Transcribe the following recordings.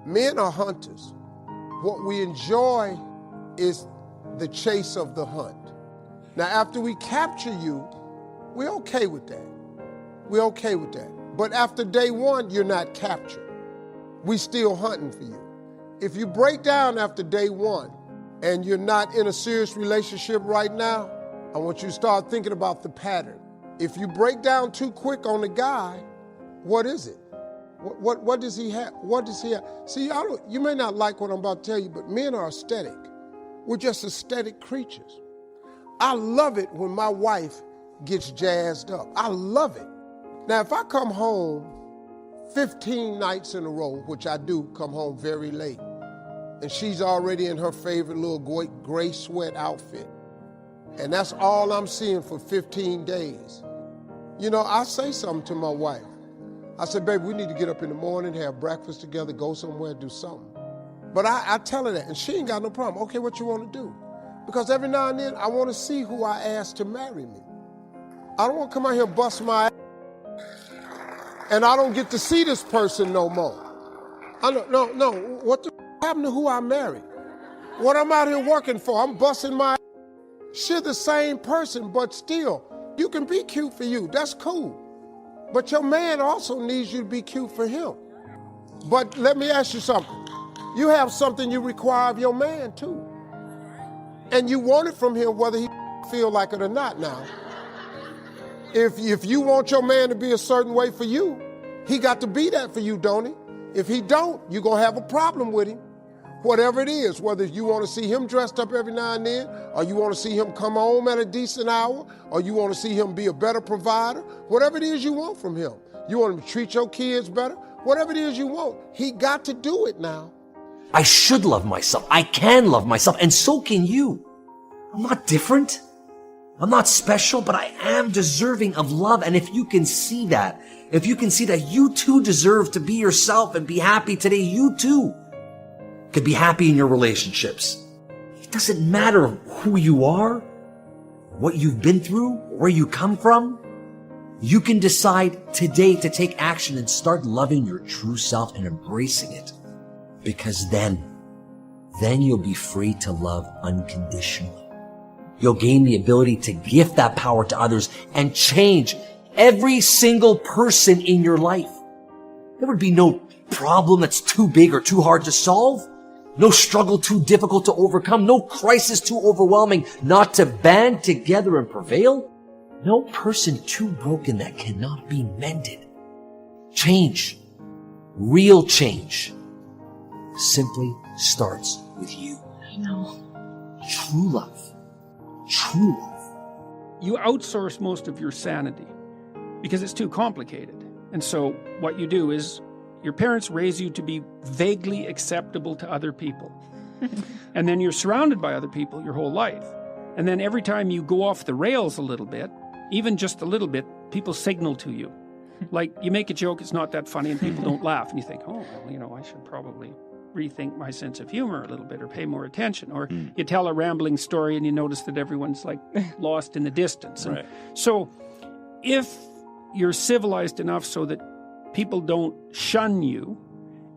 Men are hunters. What we enjoy is the chase of the hunt. Now, after we capture you, we're okay with that. We're okay with that. But after day one, you're not captured. We still hunting for you. If you break down after day one and you're not in a serious relationship right now, I want you to start thinking about the pattern. If you break down too quick on the guy, what is it? What does he have? What does he have? See, you may not like what I'm about to tell you, but men are aesthetic. We're just aesthetic creatures. I love it when my wife gets jazzed up. I love it. Now, if I come home 15 nights in a row, which I do come home very late, and she's already in her favorite little gray sweat outfit, and that's all I'm seeing for 15 days, you know, I say something to my wife. I said, baby, we need to get up in the morning, have breakfast together, go somewhere, do something. But I tell her that, and she ain't got no problem. Okay, what you want to do? Because every now and then, I want to see who I ask to marry me. I don't want to come out here and bust my ass, and I don't get to see this person no more. No, what the happened to who I married? What I'm out here working for, I'm busting my ass. She's the same person, but still, you can be cute for you, that's cool. But your man also needs you to be cute for him. But let me ask you something. You have something you require of your man too. And you want it from him whether he feel like it or not now. If you want your man to be a certain way for you, he got to be that for you, don't he? If he don't, you're going to have a problem with him. Whatever it is, whether you want to see him dressed up every now and then, or you want to see him come home at a decent hour, or you want to see him be a better provider, whatever it is you want from him. You want him to treat your kids better, whatever it is you want. He got to do it now. I should love myself. I can love myself, and so can you. I'm not different. I'm not special, but I am deserving of love. And if you can see that, you too deserve to be yourself and be happy today, you too could be happy in your relationships. It doesn't matter who you are, what you've been through, where you come from. You can decide today to take action and start loving your true self and embracing it. Because then you'll be free to love unconditionally. You'll gain the ability to gift that power to others and change every single person in your life. There would be no problem that's too big or too hard to solve. No struggle too difficult to overcome. No crisis too overwhelming not to band together and prevail. No person too broken that cannot be mended. Change, real change, simply starts with you. I know. True love. True love. You outsource most of your sanity because it's too complicated. And so what you do is your parents raise you to be vaguely acceptable to other people. And then you're surrounded by other people your whole life. And then every time you go off the rails a little bit, even just a little bit, people signal to you. Like you make a joke, it's not that funny, and people don't laugh. And you think, oh, well, I should probably rethink my sense of humor a little bit or pay more attention. Or you tell a rambling story and you notice that everyone's like lost in the distance. And so if you're civilized enough so that people don't shun you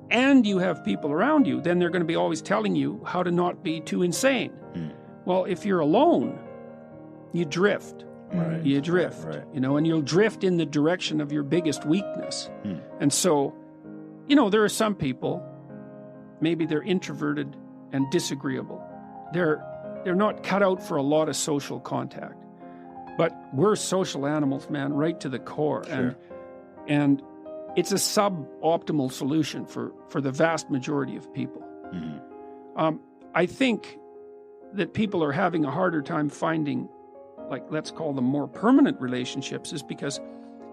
and you have people around you, then they're going to be always telling you how to not be too insane. Well, if you're alone, you drift. You drift, and you'll drift in the direction of your biggest weakness. And so, there are some people, maybe they're introverted and disagreeable. They're not cut out for a lot of social contact. But we're social animals, man, right to the core. Sure. And it's a suboptimal solution for the vast majority of people. I think that people are having a harder time finding, let's call them more permanent relationships, is because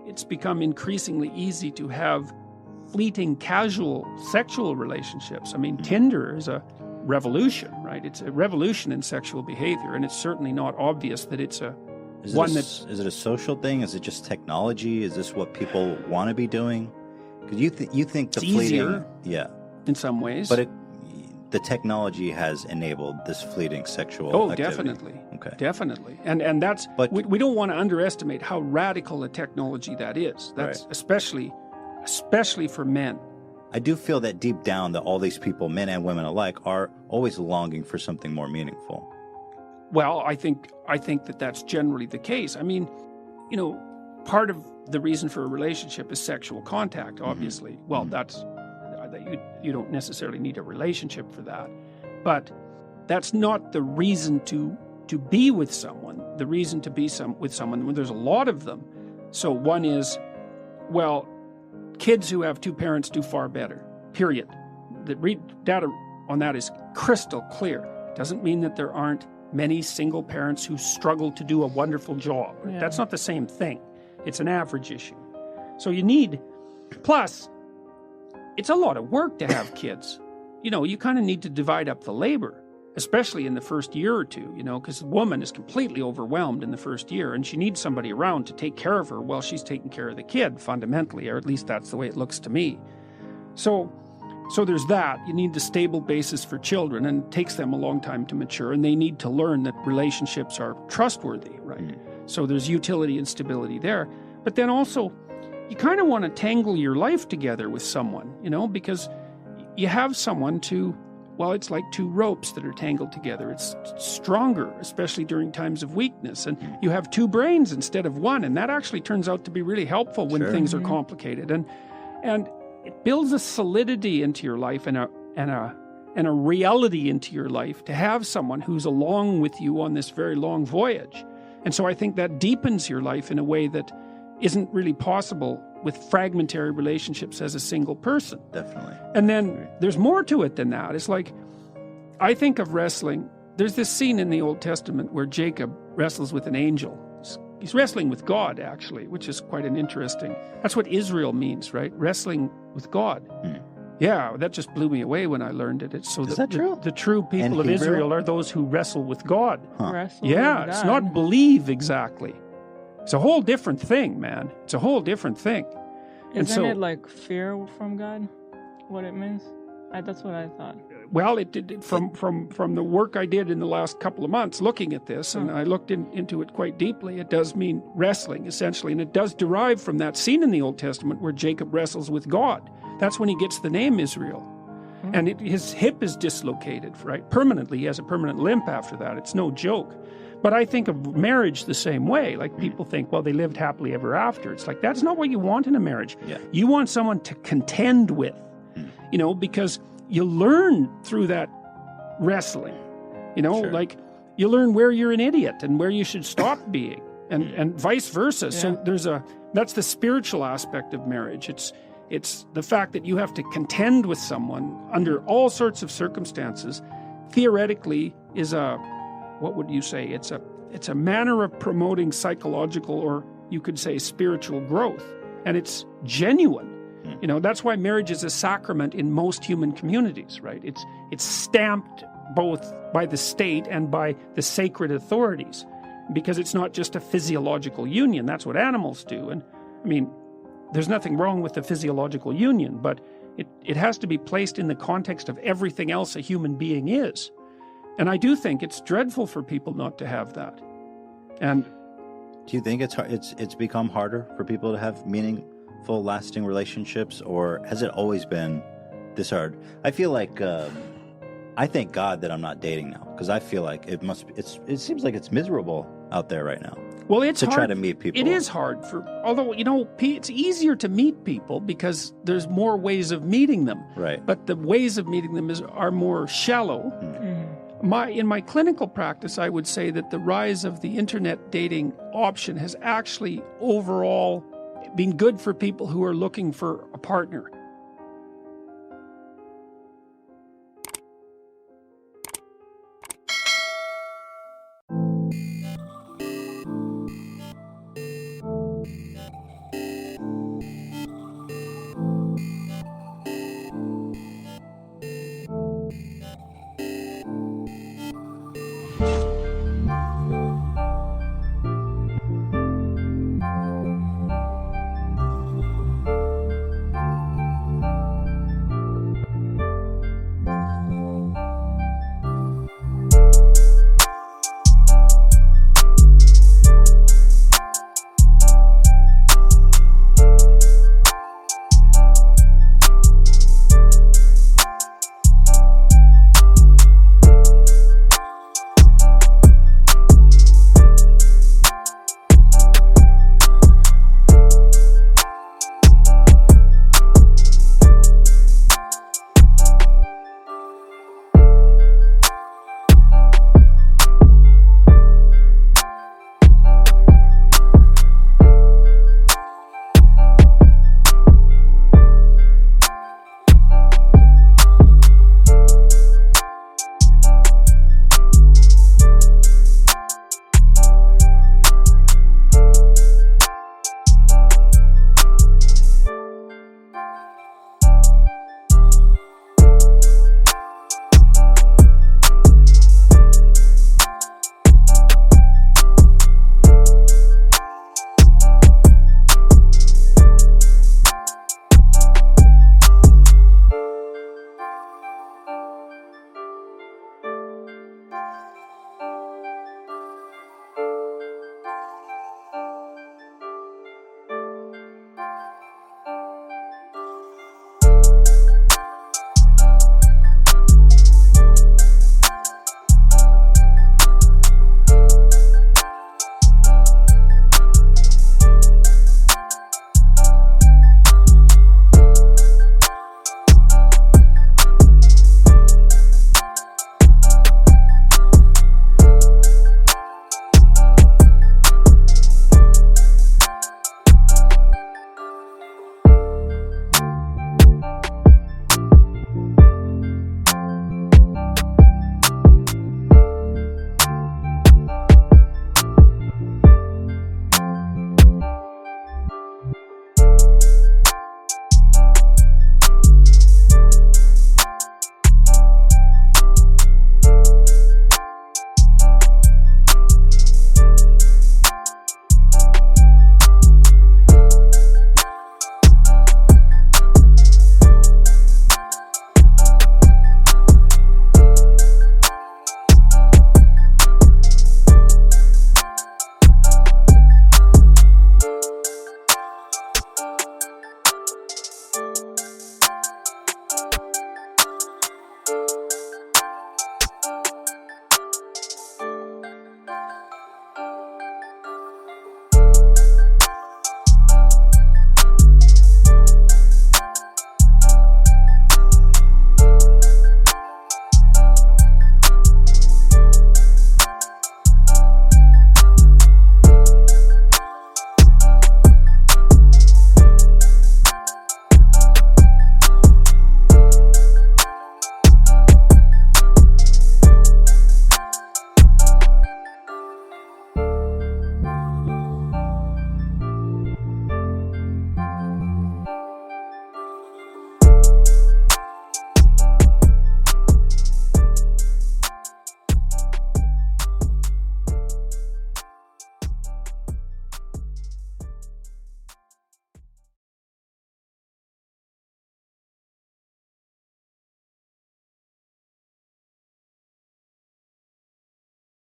it's become increasingly easy to have fleeting, casual sexual relationships. I mean, Tinder is a revolution, right? It's a revolution in sexual behavior, and it's certainly not obvious that it's Is it a social thing? Is it just technology? Is this what people want to be doing? Because you think the fleeting, easier, yeah, in some ways, but the technology has enabled this fleeting sexual activity. Definitely. Okay. Definitely. And that's, but we don't want to underestimate how radical a technology that is. That's especially for men. I do feel that deep down that all these people, men and women alike, are always longing for something more meaningful. Well, I think that that's generally the case. I mean, you know, part of the reason for a relationship is sexual contact, obviously. Mm-hmm. Well, that's you don't necessarily need a relationship for that. But that's not the reason to be with someone. The reason to be with someone, when there's a lot of them. So one is, well, kids who have two parents do far better, period. The data on that is crystal clear. Doesn't mean that there aren't many single parents who struggle to do a wonderful job. Yeah. That's not the same thing. It's an average issue. So you need, plus, it's a lot of work to have kids. You know, you kind of need to divide up the labor, especially in the first year or two, you know, because the woman is completely overwhelmed in the first year, and she needs somebody around to take care of her while she's taking care of the kid, fundamentally, or at least that's the way it looks to me. So there's that. You need the stable basis for children, and it takes them a long time to mature, and they need to learn that relationships are trustworthy, right? Mm-hmm. So there's utility and stability there. But then also, you kind of want to tangle your life together with someone, you know, because you have someone to, well, it's like two ropes that are tangled together. It's stronger, especially during times of weakness. And you have two brains instead of one, and that actually turns out to be really helpful when things are complicated. And it builds a solidity into your life and a reality into your life to have someone who's along with you on this very long voyage. And so I think that deepens your life in a way that isn't really possible with fragmentary relationships as a single person. Definitely. And then there's more to it than that. It's like, I think of wrestling. There's this scene in the Old Testament where Jacob wrestles with an angel. He's wrestling with God, actually, which is quite an interesting... That's what Israel means, right? Wrestling with God. Yeah, that just blew me away when I learned it. It's so is that true? The true people of Israel are those who wrestle with God. Wrestle yeah, with it's God. not believe exactly. It's a whole different thing, man. It's a whole different thing. Isn't it like fear from God? What it means? That's what I thought. Well, it did from the work I did in the last couple of months looking at this, and I looked into it quite deeply. It does mean wrestling, essentially, and it does derive from that scene in the Old Testament where Jacob wrestles with God. That's when he gets the name Israel. And his hip is dislocated, right? Permanently. He has a permanent limp after that. It's no joke. But I think of marriage the same way. Like people think, well, they lived happily ever after. It's like, that's not what you want in a marriage. Yeah. You want someone to contend with, you know, because you learn through that wrestling, you know, like you learn where you're an idiot and where you should stop being and vice versa. Yeah. So that's the spiritual aspect of marriage. It's the fact that you have to contend with someone under all sorts of circumstances, theoretically is what would you say? It's a manner of promoting psychological, or you could say spiritual growth. And it's genuine. You know, that's why marriage is a sacrament in most human communities, right? It's stamped both by the state and by the sacred authorities, because it's not just a physiological union. That's what animals do. And I mean, there's nothing wrong with the physiological union, but it has to be placed in the context of everything else a human being is. And I do think it's dreadful for people not to have that. And do you think it's become harder for people to have meaningful, lasting relationships, or has it always been this hard? I feel like I thank God that I'm not dating now, because I feel like it seems like it's miserable out there right now. Well, it's to hard. Try to meet people. It is hard although, you know, it's easier to meet people because there's more ways of meeting them. Right. But the ways of meeting them are more shallow. In my clinical practice, I would say that the rise of the internet dating option has actually overall been good for people who are looking for a partner.